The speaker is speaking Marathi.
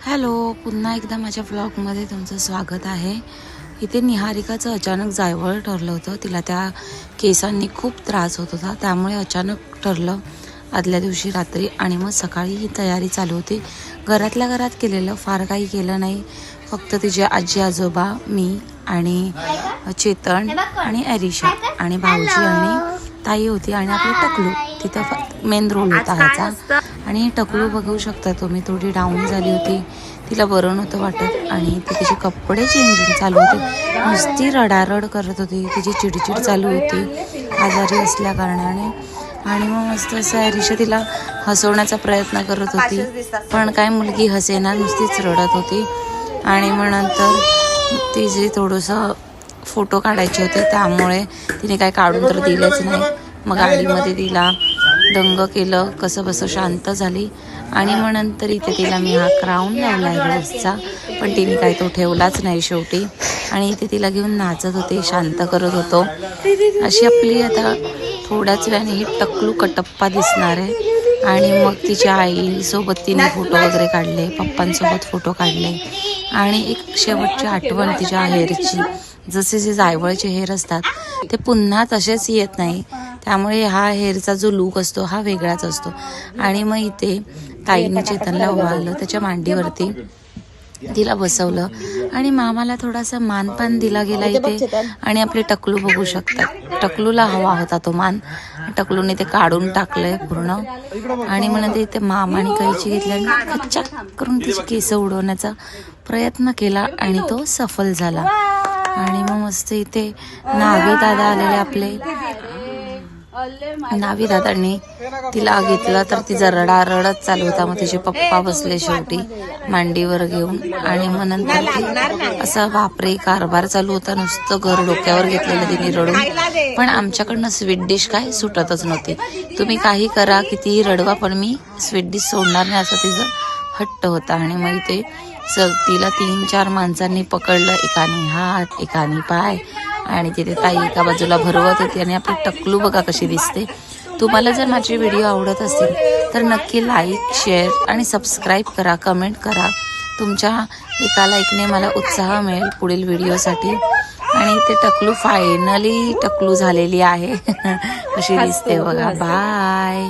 हॅलो, पुन्हा एकदा माझ्या व्लॉगमध्ये तुमचं स्वागत आहे। इथे निहारिकाचं अचानक जायवळ ठरलं होतं। तिला त्या केसांनी खूप त्रास होत होता, त्यामुळे अचानक ठरलं आदल्या दिवशी रात्री आणि मग सकाळी ही तयारी चालू होती। घरातल्या घरात केलेलं, फार काही केलं नाही, फक्त तिचे आजी आजोबा, मी आणि चेतन आणि ॲरिशा आणि भाऊजी आणि ताई होती आणि आपली टकलू तिथं मेन रोल होता ह्याचा। आणि टकलू बघू शकता तुम्ही, थोडी डाऊन झाली होती, तिला बरं नव्हतं वाटत आणि ती तिचे कपडे चेंजिंग चालू होते, नुसती रडारड करत होती, तिची चिडचिड चालू होती आजारी असल्या कारणाने। आणि मग मस्त असं ॲरिशा तिला हसवण्याचा प्रयत्न करत होती, पण काय मुलगी हसेना, नुसतीच रडत होती। आणि मग नंतर तिचे थोडंसं फोटो काढायचे होते, त्यामुळे तिने काय काढून तर दिलंच नाही। मग गाडीमध्ये तिला दंग केलं, कसं बसं शांत झाली। आणि मग नंतर इथे तिला मी हा क्राऊन लावला आहे रोजचा, पण तिने काही तो ठेवलाच नाही शेवटी। आणि इथे तिला घेऊन नाचत होते, शांत करत होतो। अशी आपली आता थोड्याच वेळाने ही टकलू कटप्पा दिसणार आहे। आणि मग तिच्या आईसोबत तिने फोटो वगैरे काढले, पप्पांसोबत फोटो काढले। आणि एक शेवटची आठवण तिच्या हेअरची, जसे जे जायवळचे हेअर असतात ते पुन्हा तसेच येत नाही, त्यामुळे हा हेअरचा जो लूक असतो हा वेगळाच असतो। आणि मग इथे ताईने चेतनला ओवाळलं, त्याच्या मांडीवरती तिला बसवलं आणि मामाला थोडासा मानपान दिला गेला इथे। आणि आपली टकलू बघू शकतात, टकलूला हवा होता तो मान, टकलूने ते काढून टाकलंय पूर्ण। आणि मग नंतर इथे मामाने कैची घेतली, कच्चा करून तिची केस उडवण्याचा प्रयत्न केला आणि तो सफल झाला। आणि मग मस्त इथे नावी दादा आलेले आपले, नावी दादांनी तिला घेतलं तर तिचा रडारडच चालू होता। मग तिचे पप्पा बसले शेवटी मांडीवर घेऊन। आणि मग नंतर ती असा बापरे कारभार चालू होता, नुसतं घर डोक्यावर घेतलेलं तिने रडून। पण आमच्याकडनं स्वीट डिश काय सुटतच नव्हती, तुम्ही काही करा, कितीही रडवा, पण मी स्वीट डिश सोडणार नाही असं तिचं हट्ट होता। आणि मग इथे तिला 3-4 माणसांनी पकडलं, एकाने हात एकाने पाय, आणि तिथे ताई एका बाजूला भरवत होती। आणि आपली टकलू बघा कशी दिसते। तुम्हाला जर माझे व्हिडिओ आवडत असतील तर नक्की लाईक, शेअर आणि सबस्क्राईब करा, कमेंट करा। तुमच्या एका लाईकने मला उत्साह मिळेल पुढील व्हिडिओसाठी। आणि इथे टकलू फायनली टकलू झालेली आहे, कशी दिसते बघा। बाय।